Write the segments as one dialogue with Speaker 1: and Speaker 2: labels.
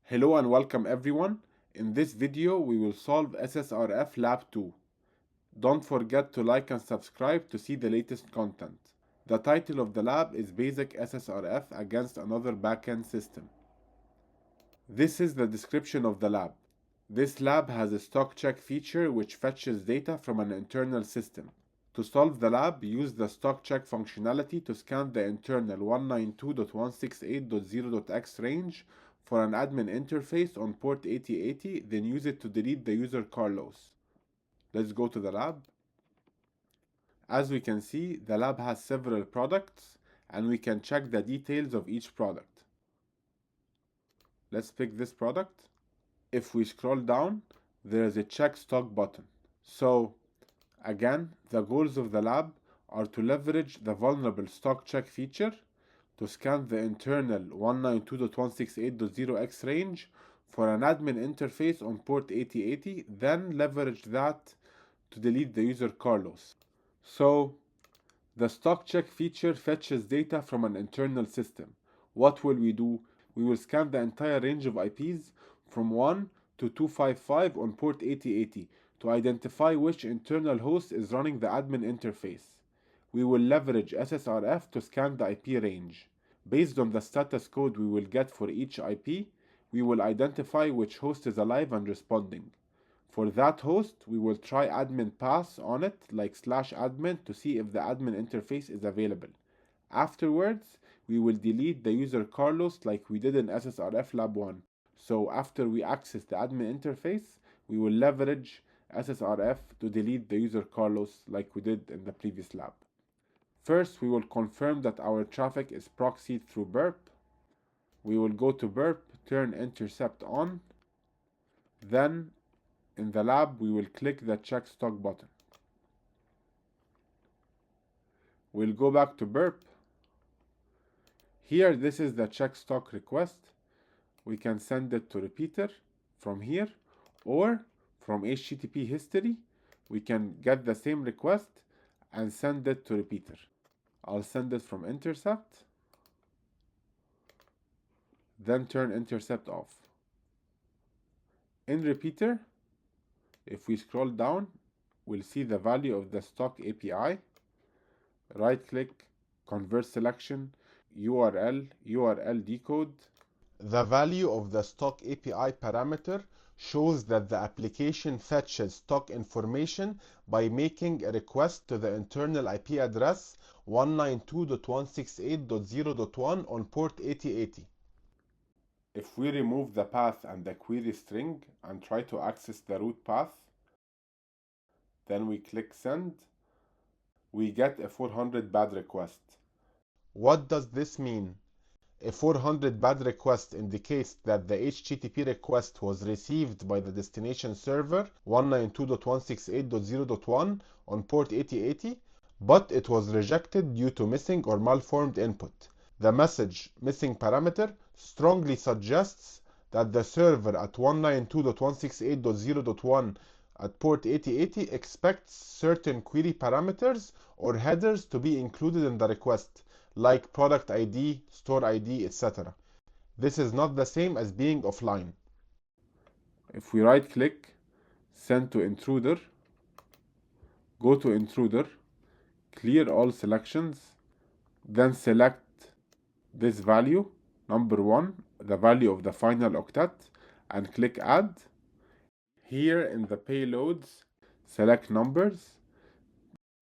Speaker 1: Hello and welcome everyone. In this video we will solve SSRF Lab 2. Don't forget to like and subscribe to see the latest content. The title of the lab is Basic SSRF Against Another Backend System. This is the description of the lab. This lab has a stock check feature which fetches data from an internal system. To solve the lab, use the stock check functionality to scan the internal 192.168.0.x range for an admin interface on port 8080, then use it to delete the user Carlos. Let's go to the lab. As we can see, the lab has several products and we can check the details of each product. Let's pick this product. If we scroll down, there is a check stock button. So again, the goals of the lab are to leverage the vulnerable stock check feature to scan the internal 192.168.0x range for an admin interface on port 8080, then leverage that to delete the user Carlos. So the stock check feature fetches data from an internal system. What will we do? We will scan the entire range of IPs from 1 to 255 on port 8080 to identify which internal host is running the admin interface. We will leverage SSRF to scan the IP range. Based on the status code we will get for each IP, we will identify which host is alive and responding. For that host, we will try admin pass on it like /admin to see if the admin interface is available. Afterwards, we will delete the user Carlos like we did in SSRF Lab 1. So after we access the admin interface, we will leverage SSRF to delete the user Carlos like we did in the previous lab. First, we will confirm that our traffic is proxied through burp. We will go to burp, turn intercept on. Then, in the lab, we will click the check stock button. We'll go back to burp. Here, this is the check stock request. We can send it to repeater from here, or from HTTP history, we can get the same request and send it to repeater. I'll send it from intercept, then turn intercept off. In repeater, if we scroll down, we'll see the value of the stock API. Right click, convert selection, URL decode. The value of the stock API parameter shows that the application fetches stock information by making a request to the internal IP address 192.168.0.1 on port 8080. If we remove the path and the query string and try to access the root path, then we click send, we get a 400 bad request. What does this mean? A 400 bad request indicates that the HTTP request was received by the destination server 192.168.0.1 on port 8080, but it was rejected due to missing or malformed input. The message missing parameter strongly suggests that the server at 192.168.0.1 at port 8080 expects certain query parameters or headers to be included in the request, like product ID, store ID, etc. This is not the same as being offline. If we right click, send to intruder, go to intruder, clear all selections, then select this value, number 1, the value of the final octet, and click add. Here in the payloads, select numbers,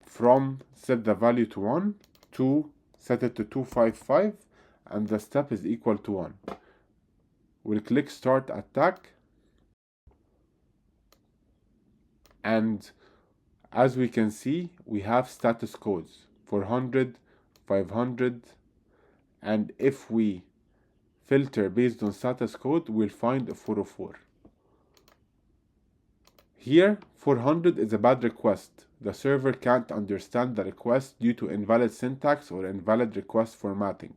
Speaker 1: from set the value to 1, to set it to 255, and the step is equal to 1. We'll click start attack, and as we can see, we have status codes 400, 500, and if we filter based on status code, we'll find a 404. Here, 400 is a bad request. The server can't understand the request due to invalid syntax or invalid request formatting.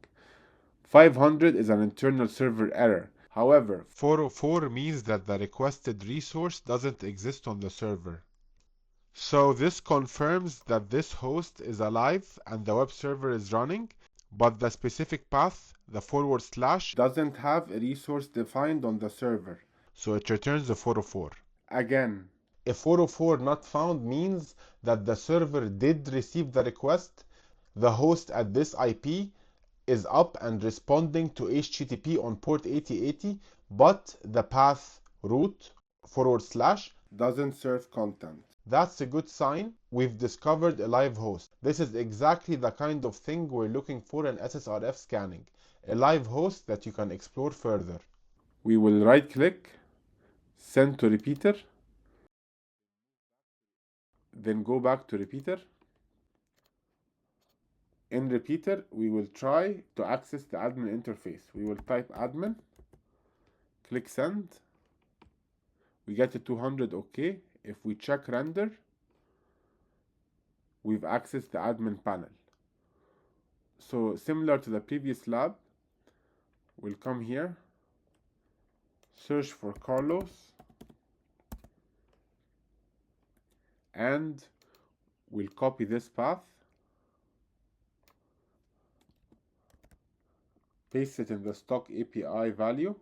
Speaker 1: 500 is an internal server error. However, 404 means that the requested resource doesn't exist on the server. So this confirms that this host is alive and the web server is running, but the specific path, the /, doesn't have a resource defined on the server, so it returns the 404. Again, a 404 not found means that the server did receive the request, the host at this IP is up and responding to HTTP on port 8080, but the path root / doesn't serve content. That's a good sign. We've discovered a live host. This is exactly the kind of thing we're looking for in SSRF scanning, a live host that you can explore further. We will right click, send to repeater, then go back to repeater. In repeater, we will try to access the admin interface. We will type admin, click send. We get a 200 OK. If we check render, we've accessed the admin panel. So similar to the previous lab, we'll come here, search for Carlos, and we'll copy this path, paste it in the stock API value,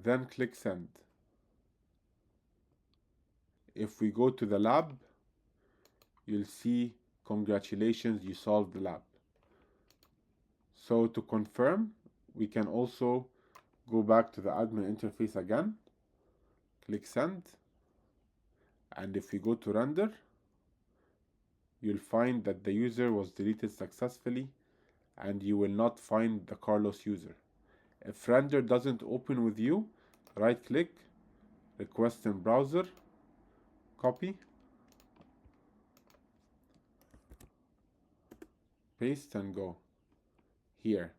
Speaker 1: then click send. If we go to the lab, you'll see congratulations, you solved the lab. So to confirm, we can also go back to the admin interface again, click send, and if we go to render, you'll find that the user was deleted successfully and you will not find the Carlos user. If render doesn't open with you, right click, request in browser, copy, paste and go. Here,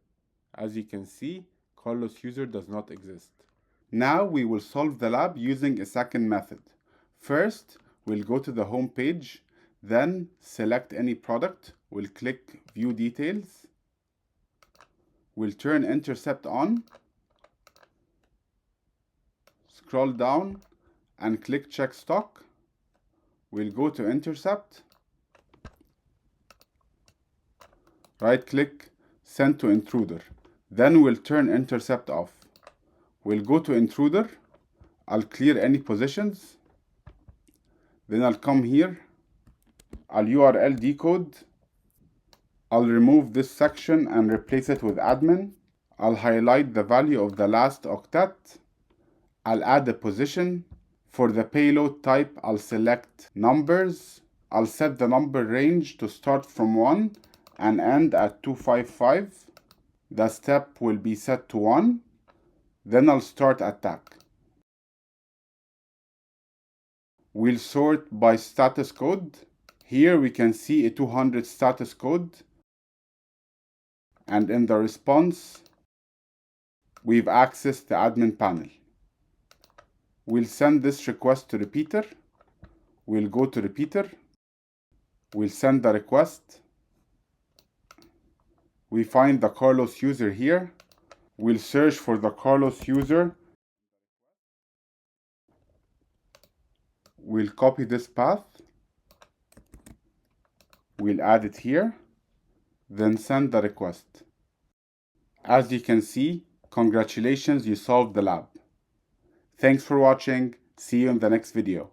Speaker 1: as you can see, Carlos user does not exist. Now we will solve the lab using a second method. First, we'll go to the home page, then select any product, we'll click view details, we'll turn intercept on, scroll down and click check stock, we'll go to intercept, right click, send to intruder, then we'll turn intercept off. We'll go to intruder, I'll clear any positions, then I'll come here, I'll URL decode, I'll remove this section and replace it with admin, I'll highlight the value of the last octet, I'll add a position, for the payload type I'll select numbers, I'll set the number range to start from 1 and end at 255, the step will be set to 1, then I'll start attack. We'll sort by status code. Here we can see a 200 status code, and in the response, we've accessed the admin panel. We'll send this request to repeater. We'll go to repeater. We'll send the request. We find the Carlos user here. We'll search for the Carlos user. We'll copy this path. We'll add it here, then send the request. As you can see, congratulations, you solved the lab. Thanks for watching. See you in the next video.